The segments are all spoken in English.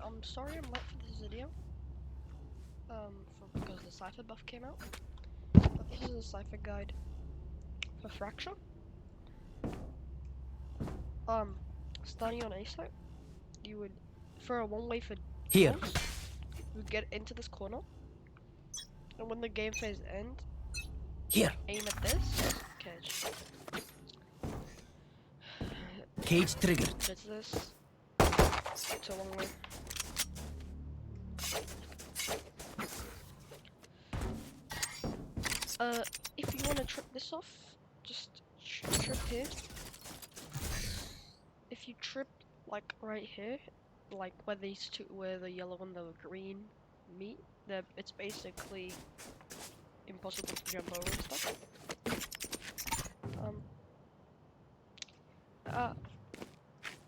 I'm sorry I'm late for this video. Because the Cypher buff came out. But this is a Cypher guide for Fracture. Starting on A site, you would, for a one-way for Here. duels, you would get into this corner, and when the game phase ends, Here. aim at this cage. Cage triggered. It's this. It's a long way. If you want to trip this off, just trip here. If you trip like right here, like where these two, where the yellow and the green meet, it's basically impossible to jump over and stuff.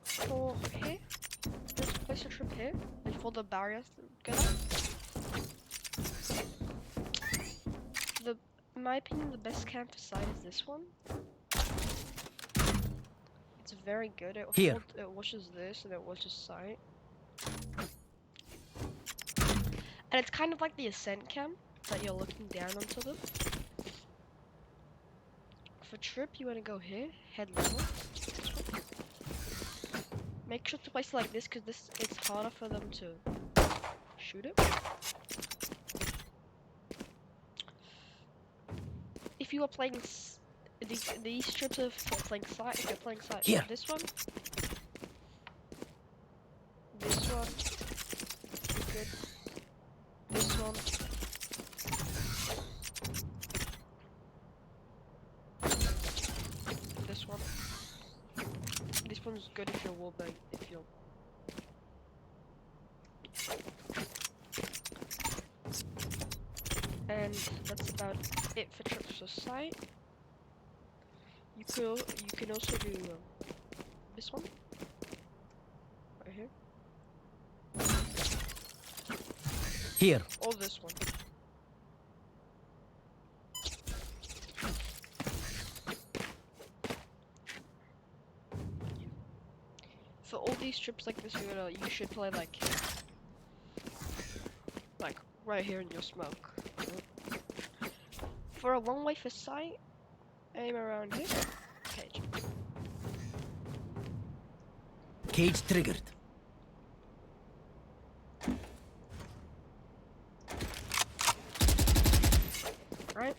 For here, just place a trip here before the barriers get up. In my opinion, the best camp for side is this one. It's very good. It washes this and it washes sight. And it's kind of like the ascent cam that you're looking down onto them. For trip, you want to go here, head level. Make sure to place it like this because it's harder for them to shoot it. If you are playing these strips are for playing sight. If you're playing sight, here. This one, good. This one, this one. This one's good if you're wallbang. If you're and that's about it for trips to sight. You can also do this one right here. Here. Or this one. For all these trips like this, you should play like right here in your smoke. For a long way for sight, aim around here. Cage. Cage triggered. Right?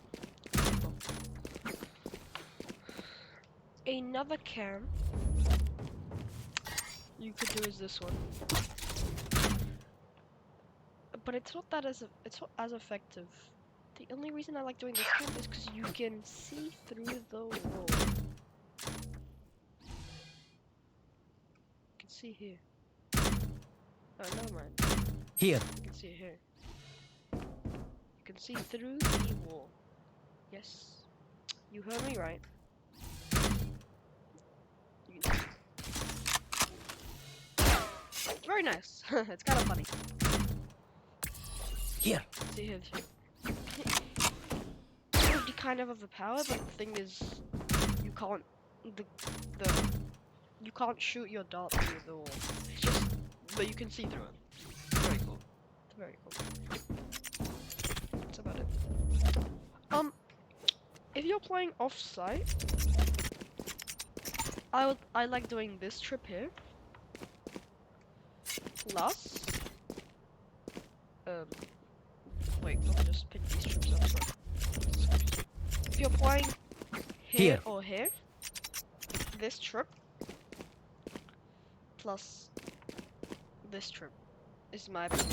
Another cam you could do is this one. But it's not as effective. The only reason I like doing this cam is because you can see through the wall. You can see here. Oh, never mind. Here. You can see it here. You can see through the wall. Yes. You heard me right. Very nice. It's kind of funny. Here. See here. It would be kind of overpowered, but the thing is, you can't you can't shoot your dart through the wall. It's just, but you can see through it. It's very cool. It's very cool. That's about it. If you're playing off-site, I like doing this trip here. Plus, wait, let me just pick these trips up. Sorry. If you're playing here or here, this trip plus this trip is my opinion.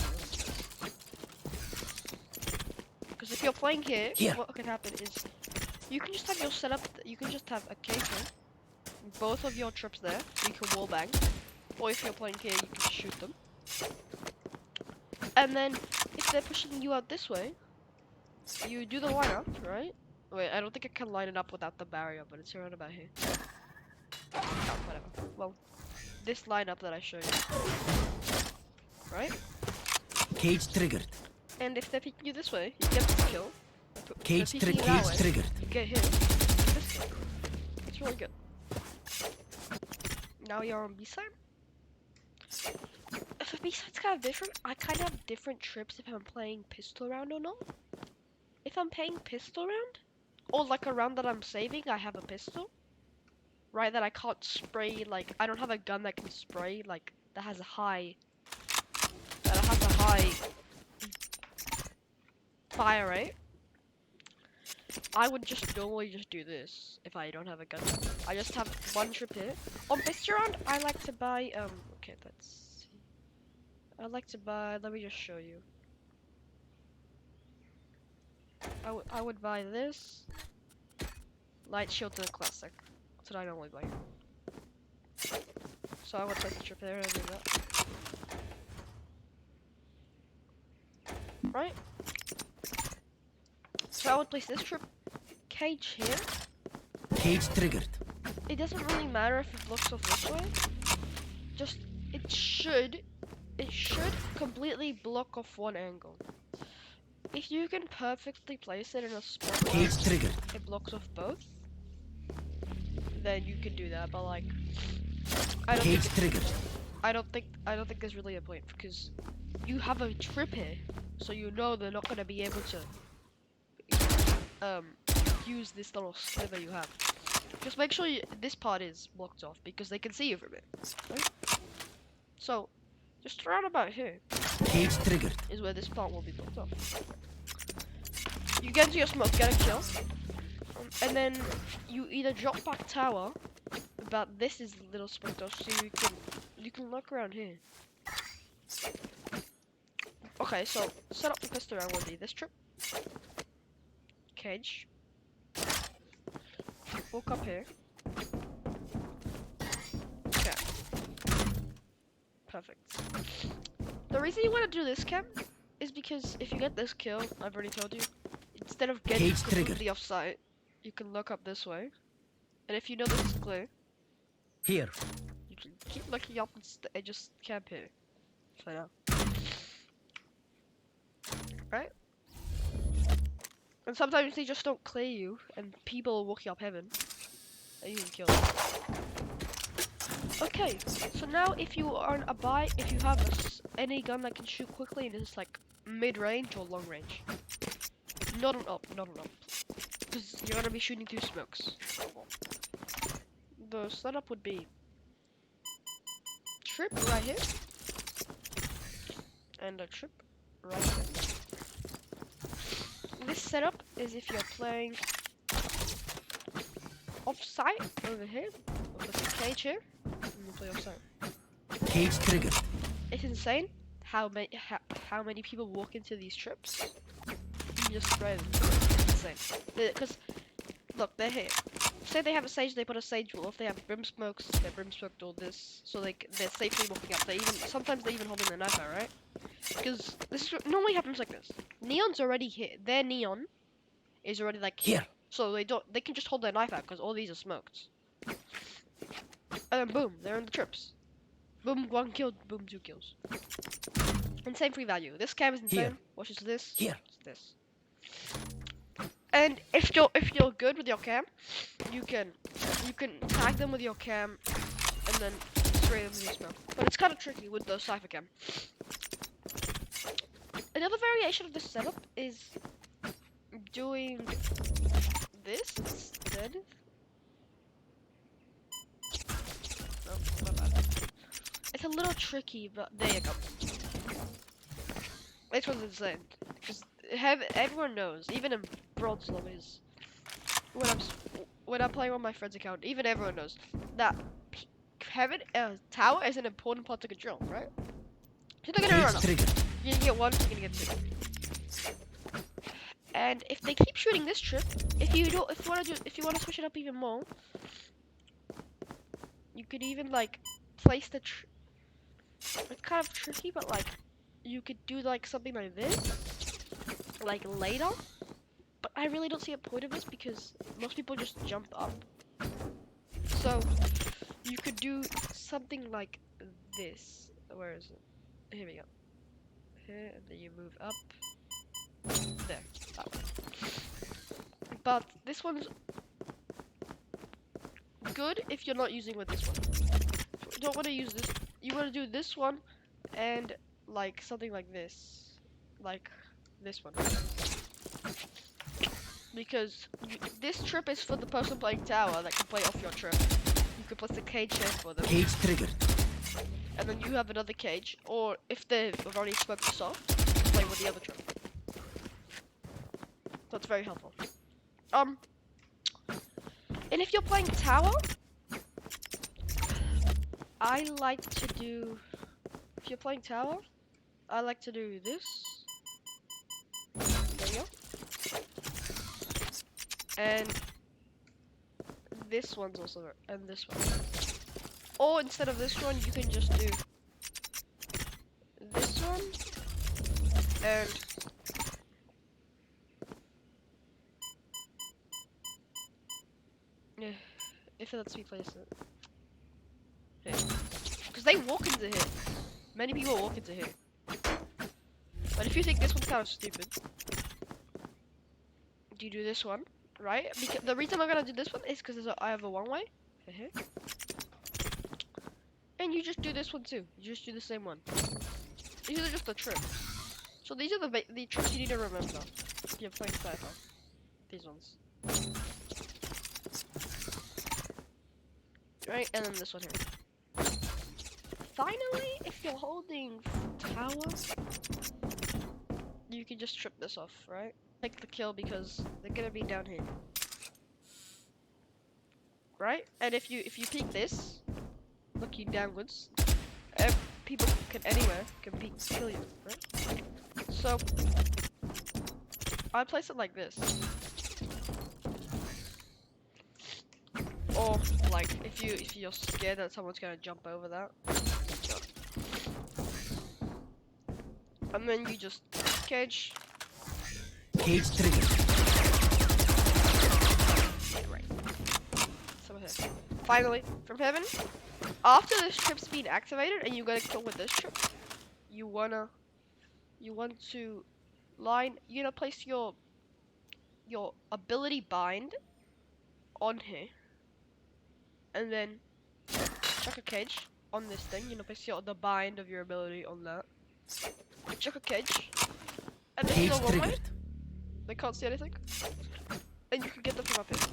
Because if you're playing here, what can happen is you can just have your setup. You can just have a cage here, both of your trips there. You can wall bang, or if you're playing here, you can shoot them. And then if they're pushing you out this way, you do the lineup, right? Wait, I don't think I can line it up without the barrier, but it's around about here. Oh, whatever. Well, this lineup that I showed you, right? Cage triggered. And if they're picking you this way, you get the kill. Cage triggered. You get hit. This kill. It's really good. Now you're on B side. For me, so it's kind of different. I kind of have different trips if I'm playing pistol round or not. If I'm playing pistol round, or like a round that I'm saving, I have a pistol. Right, that I can't spray, like, I don't have a gun that can spray, like, that has a high fire rate. I would just normally just do this if I don't have a gun. I just have one trip here. On pistol round, I like to buy, okay, let's see. I like to buy, let me just show you. I would buy this. Light shield and a classic. That's what I normally buy. So I would place the trip there and do that. Right? So I would place this trip cage here. Cage triggered. It doesn't really matter if it blocks off this way. Just it should completely block off one angle. If you can perfectly place it in a spot where Cage triggered. it blocks off both, then you can do that. But like, I don't Cage think triggered. I don't think there's really a point because you have a trip here, so you know they're not gonna be able to use this little sliver you have. Just make sure this part is blocked off because they can see you from it. Right? So, just around about here Cage triggered. is where this part will be blocked off. You get into your smoke, get a kill, and then you either drop back tower. But this is a little smoked off, so you can look around here. Okay, so set up the pistol round will be this trip. Cage. Walk up here. Okay. Perfect. The reason you want to do this camp is because if you get this kill, I've already told you, instead of getting Cage completely triggered. off site, you can look up this way. And if you know this is clear, Here. you can keep looking up and just camp here. For now. Right? And sometimes they just don't clear you, and people are walking up heaven, and you can kill them. Okay, so now if you are on a buy, if you have any gun that can shoot quickly and is like mid-range or long range, not on up, because you're gonna be shooting through smokes. The setup would be trip right here, and a trip right here. This setup is if you're playing off-site over here, with the cage here, and you play off-site. Cage triggered. It's insane how many people walk into these trips. You just spray them. It's insane. Because look, they're here. Say they have a sage, they put a sage wall. If they have brim smokes, they're brim smoked all this, so they're safely walking up. Sometimes they even holding their knife out, right? Because this normally happens like this. Neon's already here. Their neon is already like Here. so they can just hold their knife out because all these are smoked. And then boom, they're in the trips. Boom, 1 kill, boom, 2 kills. And same free value. This cam is insane. Here. Watch this. Here. It's this. And if you're good with your cam, you can tag them with your cam and then spray them with your smoke. But it's kind of tricky with the Cypher cam. Another variation of this setup is doing this instead. Oh, my bad. It's a little tricky, but there you go. This one's insane because everyone knows, even in bronze lobbies, when I'm playing on my friend's account, even everyone knows that heaven tower is an important part to control, right? So they're gonna run up. You're gonna get 1, you're gonna get 2. And if they keep shooting this trip, if you want to switch it up even more, you could even like place the. It's kind of tricky, but like you could do like something like this, like later. But I really don't see a point of this because most people just jump up. So you could do something like this. Where is it? Here we go. Here, and then you move up. There. That one. But this one's good if you're not using with this one. You don't want to use this. You want to do this one and like something like this, like this one, because this trip is for the person playing tower that can play off your trip. You could put the cage here for them, Cage triggered. and then you have another cage, or if they've already smoked this off, play with the other trip. So it's very helpful. And if you're playing tower, I like to do. If you're playing tower, I like to do this. There you go. And this one's also there, and this one. Or instead of this one, you can just do this one and yeah, if it lets me place it. Here. Because they walk into here. Many people walk into here. But if you think this one's kind of stupid, you do this one, right? Because the reason I'm gonna do this one is because I have a one-way here. And you just do this one too. You just do the same one. These are just the tricks. So these are the tricks you need to remember if you're playing Cypher. These ones. Right, and then this one here. Finally, if you're holding tower, you can just trip this off, right? Take the kill because they're gonna be down here. Right? And if you peek this, looking downwards, people anywhere can kill you, right? So I place it like this. Or like if you're scared that someone's gonna jump over that. And then you just cage. Cage triggered. Right. So here. Finally, from heaven. After this trip's been activated and you got a kill with this trip, you want to place your ability bind on here, and then chuck a cage on this thing. Place the bind of your ability on that. Chuck a cage, and this is a one way. They can't see anything, and you can get them from up here.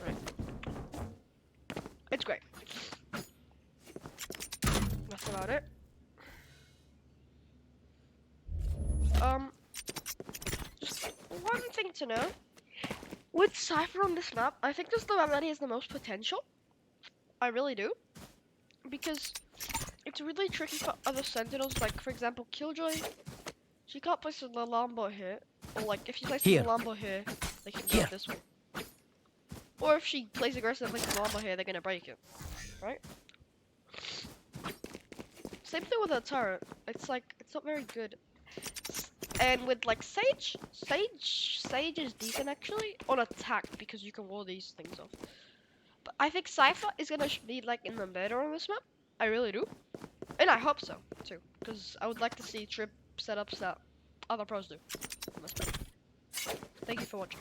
Right. It's great. That's about it. Just one thing to know. With Cypher on this map, I think this is the map that has the most potential. I really do. Because it's really tricky for other sentinels, like for example Killjoy. She can't place a Lambo here. Or like if she places a Lambo here, they can go this way. Or if she plays aggressive and places a Lambo here, they're gonna break it. Right? Same thing with a turret. It's like it's not very good. And with like Sage is decent actually on attack because you can wall these things off. But I think Cypher is gonna be like in the better on this map. I really do, and I hope so too, because I would like to see trip setups that other pros do on this map. Thank you for watching.